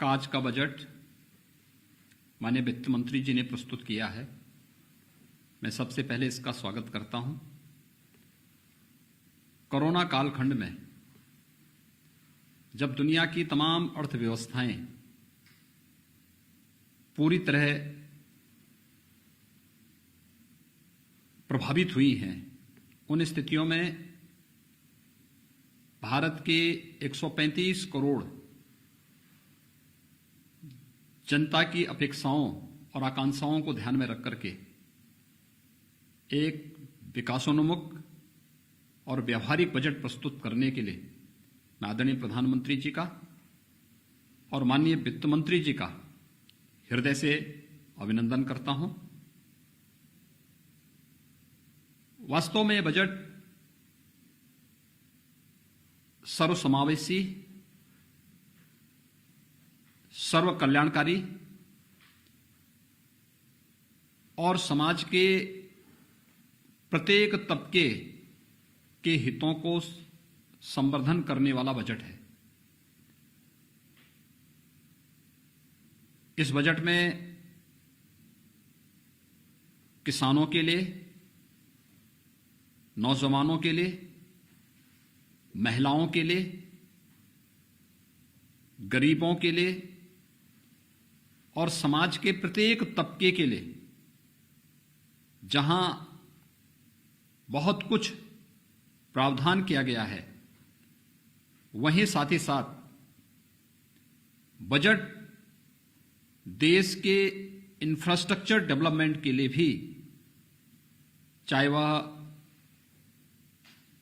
का आज का बजट माननीय वित्त मंत्री जी ने प्रस्तुत किया है। मैं सबसे पहले इसका स्वागत करता हूं। कोरोना कालखंड में जब दुनिया की तमाम अर्थव्यवस्थाएं पूरी तरह प्रभावित हुई हैं, उन स्थितियों में भारत के 135 करोड़ जनता की अपेक्षाओं और आकांक्षाओं को ध्यान में रख करके एक विकासोन्मुख और व्यावहारिक बजट प्रस्तुत करने के लिए मैं आदरणीय प्रधानमंत्री जी का और माननीय वित्त मंत्री जी का हृदय से अभिनंदन करता हूं। वास्तव में यह बजट सर्वसमावेशी, सर्व कल्याणकारी और समाज के प्रत्येक तबके के हितों को संवर्धन करने वाला बजट है। इस बजट में किसानों के लिए, नौजवानों के लिए, महिलाओं के लिए, गरीबों के लिए और समाज के प्रत्येक तबके के लिए जहां बहुत कुछ प्रावधान किया गया है, वहीं साथ ही साथ बजट देश के इंफ्रास्ट्रक्चर डेवलपमेंट के लिए भी, चाहे वह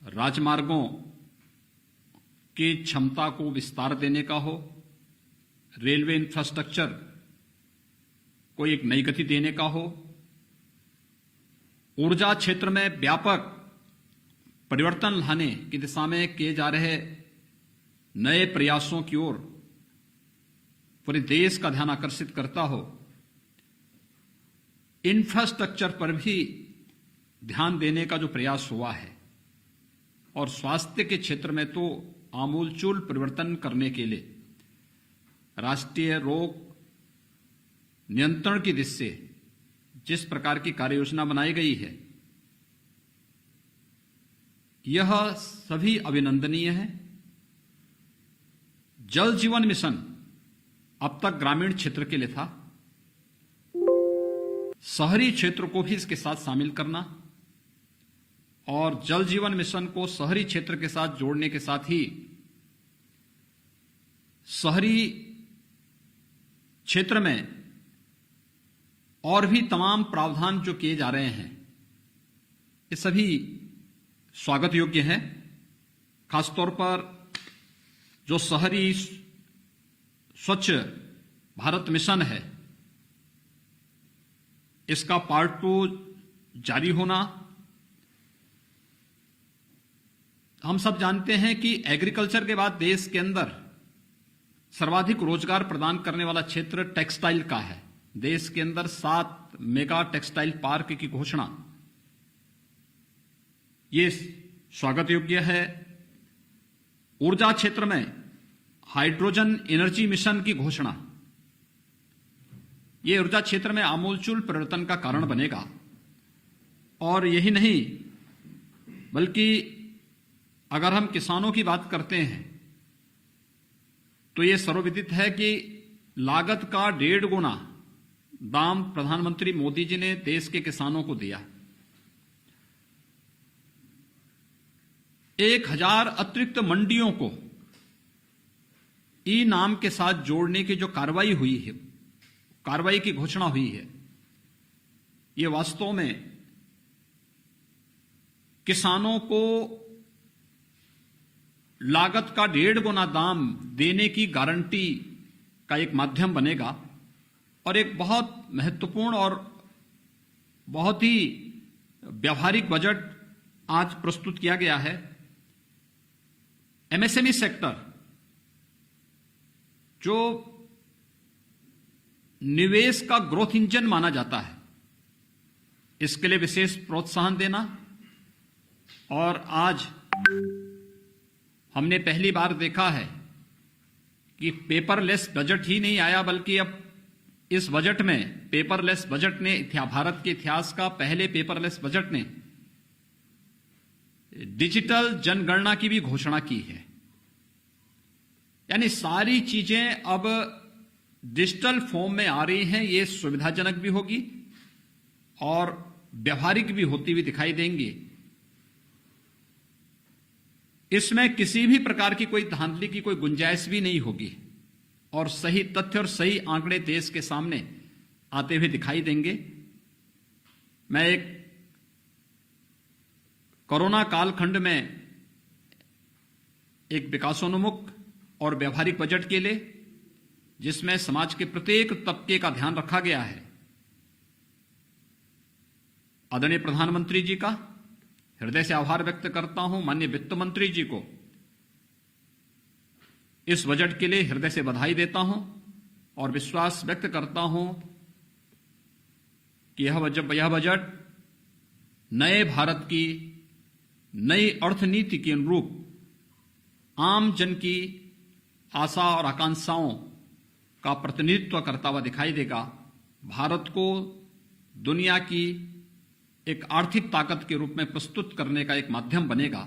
राजमार्गों की क्षमता को विस्तार देने का हो, रेलवे इंफ्रास्ट्रक्चर को एक नई गति देने का हो, ऊर्जा क्षेत्र में व्यापक परिवर्तन लाने की दिशा में किए जा रहे नए प्रयासों की ओर पूरे देश का ध्यान आकर्षित करता हो, इंफ्रास्ट्रक्चर पर भी ध्यान देने का जो प्रयास हुआ है और स्वास्थ्य के क्षेत्र में तो आमूलचूल परिवर्तन करने के लिए राष्ट्रीय रोग नियंत्रण की दिशा से जिस प्रकार की कार्ययोजना बनाई गई है, यह सभी अभिनंदनीय है। जल जीवन मिशन अब तक ग्रामीण क्षेत्र के लिए था, शहरी क्षेत्र को भी इसके साथ शामिल करना और जल जीवन मिशन को शहरी क्षेत्र के साथ जोड़ने के साथ ही शहरी क्षेत्र में और भी तमाम प्रावधान जो किए जा रहे हैं, ये सभी स्वागत योग्य हैं। खासतौर पर जो शहरी स्वच्छ भारत मिशन है, इसका पार्ट 2 जारी होना। हम सब जानते हैं कि एग्रीकल्चर के बाद देश के अंदर सर्वाधिक रोजगार प्रदान करने वाला क्षेत्र टेक्सटाइल का है। देश के अंदर 7 मेगा टेक्सटाइल पार्क की घोषणा, ये स्वागत योग्य है। ऊर्जा क्षेत्र में हाइड्रोजन एनर्जी मिशन की घोषणा, ये ऊर्जा क्षेत्र में आमूलचूल परिवर्तन का कारण बनेगा। और यही नहीं, बल्कि अगर हम किसानों की बात करते हैं तो ये सर्वविदित है कि लागत का 1.5 गुना दाम प्रधानमंत्री मोदी जी ने देश के किसानों को दिया। 1000 अतिरिक्त मंडियों को ई नाम के साथ जोड़ने की जो कार्रवाई हुई है, कार्रवाई की घोषणा हुई है, ये वास्तव में किसानों को लागत का 1.5 गुना दाम देने की गारंटी का एक माध्यम बनेगा और एक बहुत महत्वपूर्ण और बहुत ही व्यावहारिक बजट आज प्रस्तुत किया गया है। एमएसएमई सेक्टर, जो निवेश का ग्रोथ इंजन माना जाता है, इसके लिए विशेष प्रोत्साहन देना। और आज हमने पहली बार देखा है कि पेपरलेस बजट ही नहीं आया, बल्कि अब इस बजट में पेपरलेस बजट ने भारत के इतिहास का पहले पेपरलेस बजट ने डिजिटल जनगणना की भी घोषणा की है। यानी सारी चीजें अब डिजिटल फॉर्म में आ रही हैं। ये सुविधाजनक भी होगी और व्यवहारिक भी होती हुई दिखाई देंगी। इसमें किसी भी प्रकार की कोई धांधली की कोई गुंजाइश भी नहीं होगी और सही तथ्य और सही आंकड़े देश के सामने आते हुए दिखाई देंगे। मैं एक कोरोना कालखंड में एक विकासोन्मुख और व्यवहारिक बजट के लिए, जिसमें समाज के प्रत्येक तबके का ध्यान रखा गया है, आदरणीय प्रधानमंत्री जी का हृदय से आभार व्यक्त करता हूं। माननीय वित्त मंत्री जी को इस बजट के लिए हृदय से बधाई देता हूं और विश्वास व्यक्त करता हूं कि यह बजट नए भारत की नई अर्थनीति के अनुरूप आम जन की आशा और आकांक्षाओं का प्रतिनिधित्व करता हुआ दिखाई देगा। भारत को दुनिया की एक आर्थिक ताकत के रूप में प्रस्तुत करने का एक माध्यम बनेगा।